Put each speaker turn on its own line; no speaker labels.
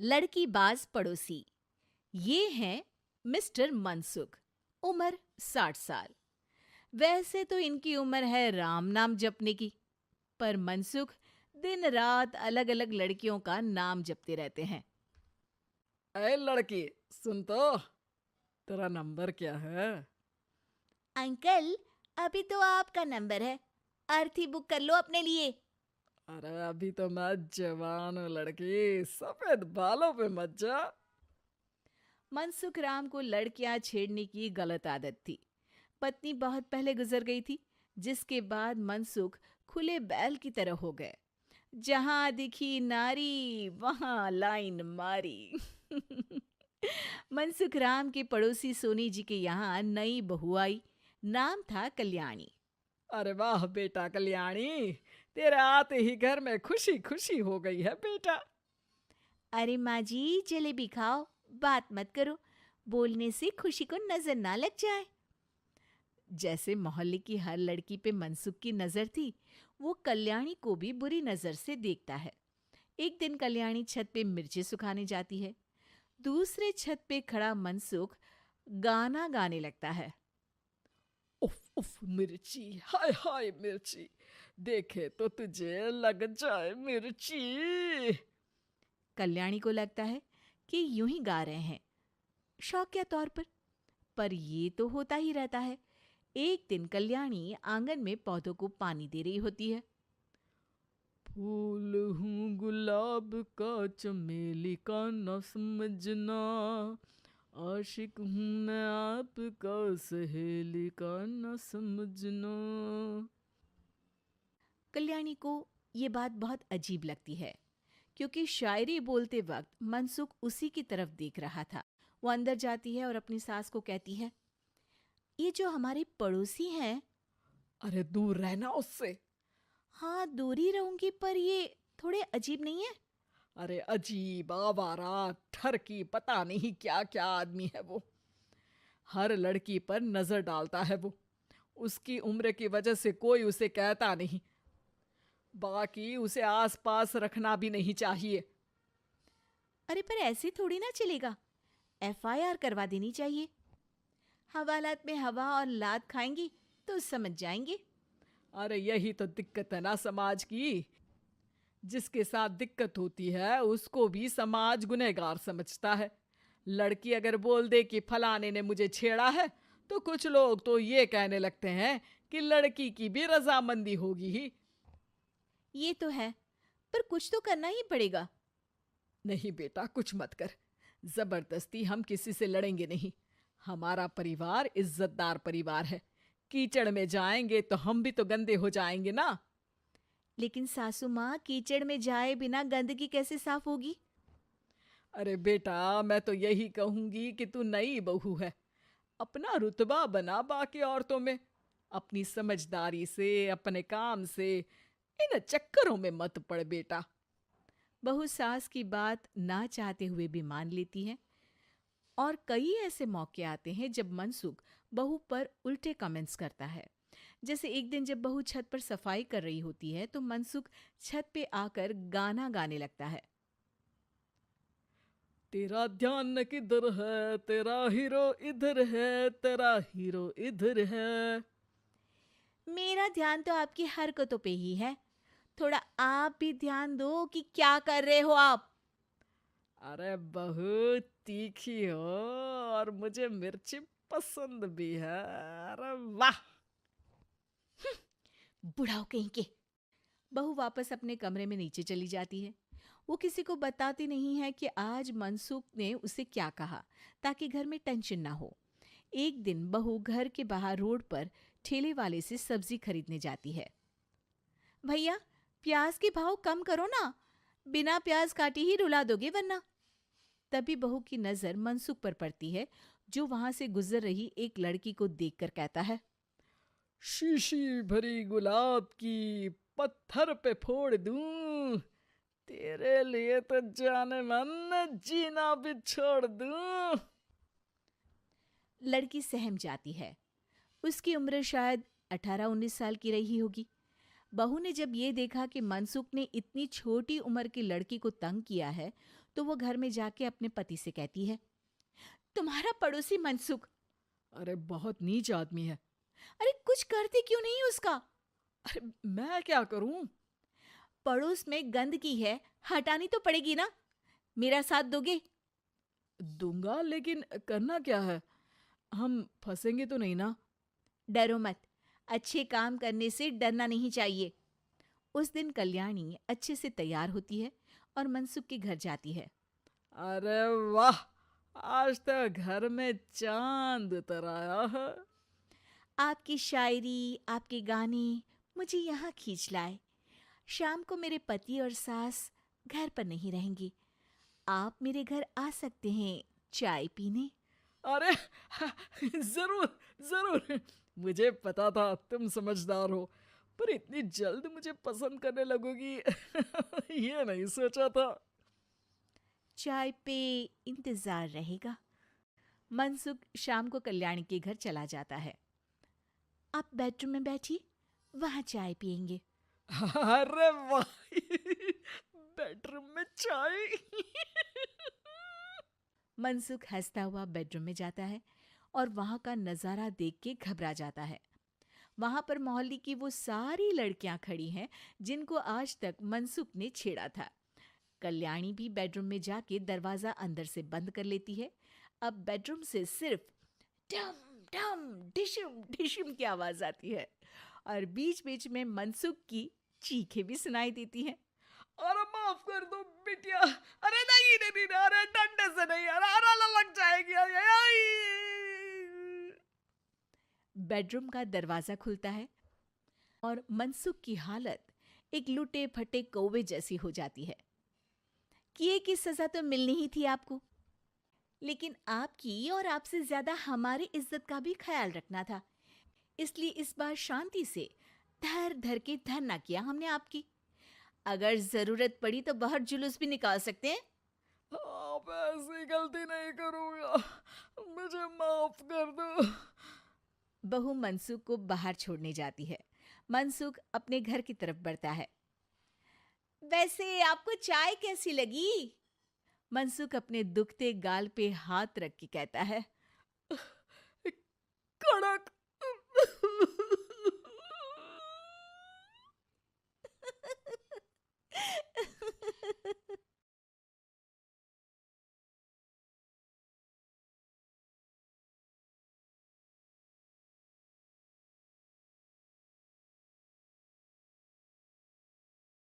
लड़की बाज पड़ोसी। ये हैं मिस्टर मनसुख। उम्र 60 साल। वैसे तो इनकी उम्र है राम नाम जपने की, पर मनसुख दिन रात अलग अलग लड़कियों का नाम जपते रहते हैं।
अरे लड़की, सुन तो, तेरा नंबर क्या है?
अंकल, अभी तो आपका नंबर है। अर्थी बुक कर लो अपने लिए।
अरे अभी तो मैं जवान हूँ लड़की, सफेद बालों पे मत जा।
मनसुख राम को लड़कियां छेड़ने की गलत आदत थी। पत्नी बहुत पहले गुजर गई थी, जिसके बाद मनसुख खुले बैल की तरह हो गए। जहां दिखी नारी वहां लाइन मारी। मनसुख राम के पड़ोसी सोनी जी के यहाँ नई बहू आई। नाम था कल्याणी।
अरे वाह बेटा कल्याणी, तेरे आते ही घर में खुशी खुशी हो गई है बेटा।
अरे माँ जी, जलेबी खाओ, बात मत करो, बोलने से खुशी को नजर ना लग जाए। जैसे मोहल्ले की हर लड़की पे मनसुख की नजर थी, वो कल्याणी को भी बुरी नजर से देखता है। एक दिन कल्याणी छत पे मिर्ची सुखाने जाती है। दूसरे छत पे खड़ा मनसुख गाना गाने लगता है।
उफ उफ मिर्ची, हाय हाय मिर्ची, देखे तो तुझे लग जाए मिर्ची।
कल्याणी को लगता है कि यूं ही गा रहे हैं, शौकिया तौर पर ये तो होता ही रहता है। एक दिन कल्याणी आंगन में पौधों को पानी दे रही होती है।
फूल हूँ गुलाब का, चमेली का न समझना, आशिक हूँ मैं आपका, सहेली का न समझना।
कल्याणी को ये बात बहुत अजीब लगती है, क्योंकि शायरी बोलते वक्त मनसुख उसी की तरफ देख रहा था। वो अंदर जाती है और अपनी सास को कहती है, ये जो हमारे पड़ोसी हैं।
अरे दूर रहना उससे।
हाँ, दूरी रहूंगी, पर ये थोड़े अजीब नहीं है?
अरे अजीब, आवारा, ठरकी, पता नहीं क्या क्या आदमी है वो। हर लड़की पर नजर डालता है वो। उसकी उम्र की वजह से कोई उसे कहता नहीं। बाकी उसे आसपास रखना भी नहीं चाहिए।
अरे पर ऐसे थोड़ी ना चलेगा, एफआईआर करवा देनी चाहिए। हवालात में हवा और लात खाएंगी तो समझ जाएंगे।
अरे यही तो दिक्कत है ना समाज की। जिसके साथ दिक्कत होती है उसको भी समाज गुनहगार समझता है। लड़की अगर बोल दे कि फलाने ने मुझे छेड़ा है, तो कुछ लोग तो ये कहने लगते हैं कि लड़की की भी रजामंदी होगी ही।
ये तो है, पर कुछ तो करना ही पड़ेगा।
नहीं बेटा, कुछ मत कर। जबरदस्ती हम किसी से लड़ेंगे नहीं। हमारा परिवार इज्जतदार परिवार है। कीचड़ में जाएंगे तो हम भी तो गंदे हो जाएंगे ना।
लेकिन सासू माँ, कीचड़ में जाए बिना गंदगी कैसे साफ होगी?
अरे बेटा, मैं तो यही कहूंगी कि तू नई बहू है। अपना रुतबा बना बाकी औरतों में। अपनी समझदारी से, अपने काम से इन चक्करों में मत पड़ बेटा।
बहू सास की बात ना चाहते हुए भी मान लेती है। और कई ऐसे मौके आते हैं जब मनसुख बहू पर उल्टे कमेंट्स करता है। जैसे एक दिन जब बहू छत पर सफाई कर रही होती है, तो मनसुख छत पे आकर गाना गाने लगता है।
तेरा ध्यान किधर है, तेरा हीरो इधर है, तेरा हीरो इधर है।
मेरा ध्यान तो आपकी हरकतों पे ही है। थोड़ा आप भी ध्यान दो कि क्या कर रहे हो आप।
अरे बहुत तीखी हो, और मुझे मिर्ची पसंद भी है। अरे वाह।
बुढ़ाओ कहीं के। बहू वापस अपने कमरे में नीचे चली जाती है। वो किसी को बताती नहीं है कि आज मनसुख ने उसे क्या कहा, ताकि घर में टेंशन ना हो। एक दिन बहू घर के बाहर रोड पर ठेले वाले से सब्जी खरीदने जाती है। भैया, प्याज के भाव कम करो ना, बिना प्याज काटे ही रुला दोगे वरना। तभी बहू की नजर मनसुख पर पड़ती है, जो वहां से गुजर रही एक लड़की को देखकर कहता है,
शीशी भरी गुलाब की, पत्थर पे फोड़ दूं। तेरे लिए तो जाने मन जीना भी छोड़ दूं।
लड़की सहम जाती है। उसकी उम्र शायद 18-19 साल की रही होगी। बहू ने जब ये देखा कि मनसुख ने इतनी छोटी उम्र की लड़की को तंग किया है, तो वो घर में जाके अपने पति से कहती है, तुम्हारा पड़ोसी मनसुख,
अरे बहुत नीच आदमी है।
अरे कुछ करते क्यों नहीं उसका?
अरे मैं क्या करूं?
पड़ोस में गंदगी है, हटानी तो पड़ेगी ना। मेरा साथ दोगे?
दूंगा, लेकिन करना क्या है? हम फंसेंगे तो नहीं ना?
डरो मत, अच्छे काम करने से डरना नहीं चाहिए। उस दिन कल्याणी अच्छे से तैयार होती है और मनसुख के घर जाती है।
अरे वाह, आज तो घर में चांद उतर आया है।
आपकी शायरी, आपके गाने मुझे यहाँ खींच लाए। शाम को मेरे पति और सास घर पर नहीं रहेंगी। आप मेरे घर आ सकते हैं चाय पीने।
अरे जरूर जरूर, मुझे पता था तुम समझदार हो, पर इतनी जल्द मुझे पसंद करने लगोगी ये नहीं सोचा था।
चाय पे इंतजार रहेगा। मनसुख शाम को कल्याणी के घर चला जाता है। आप बेडरूम में बैठिए, वहां चाय पियेंगे।
अरे वाह बेडरूम में चाय
मनसुख हंसता हुआ बेडरूम में जाता है और वहां का नजारा देख के घबरा जाता है। वहां पर मोहल्ले की वो सारी लड़कियां खड़ी हैं जिनको आज तक मनसुख ने छेड़ा था। कल्याणी भी बेडरूम में जाके दरवाजा अंदर से बंद कर लेती है। अब बेडरूम से सिर्फ डम डम डिशम डिशम की आवाज आती है और बीच बीच में मनसुख की चीखें भी सुनाई देती हैं।
अरे माफ कर दो बिटिया, अरे नहीं नहीं नहीं, अरे डंडे से नहीं, अरे अरे लग जाएगी, अरे आई।
बेडरूम का दरवाजा खुलता है और मनसुख की हालत एक लुटे फटे कौवे जैसी हो जाती है। किए की सजा तो मिलनी ही थी आपको, लेकिन आपकी और आपसे ज्यादा हमारी इज्जत का भी ख्याल रखना था। इसलिए इस बार शांति से धर धर के धरना किया हमने आपकी। अगर जरूरत पड़ी तो बाहर जुलूस भी निकाल सकते हैं।
आप ऐसी गलती नहीं करूंगा, मुझे माफ कर दो।
बहू मनसुख को बाहर छोड़ने जाती है। मनसुख अपने घर की तरफ बढ़ता है। वैसे आपको चाय कैसी लगी? मनसुख अपने दुखते गाल पे हाथ रख के कहता है,
कड़क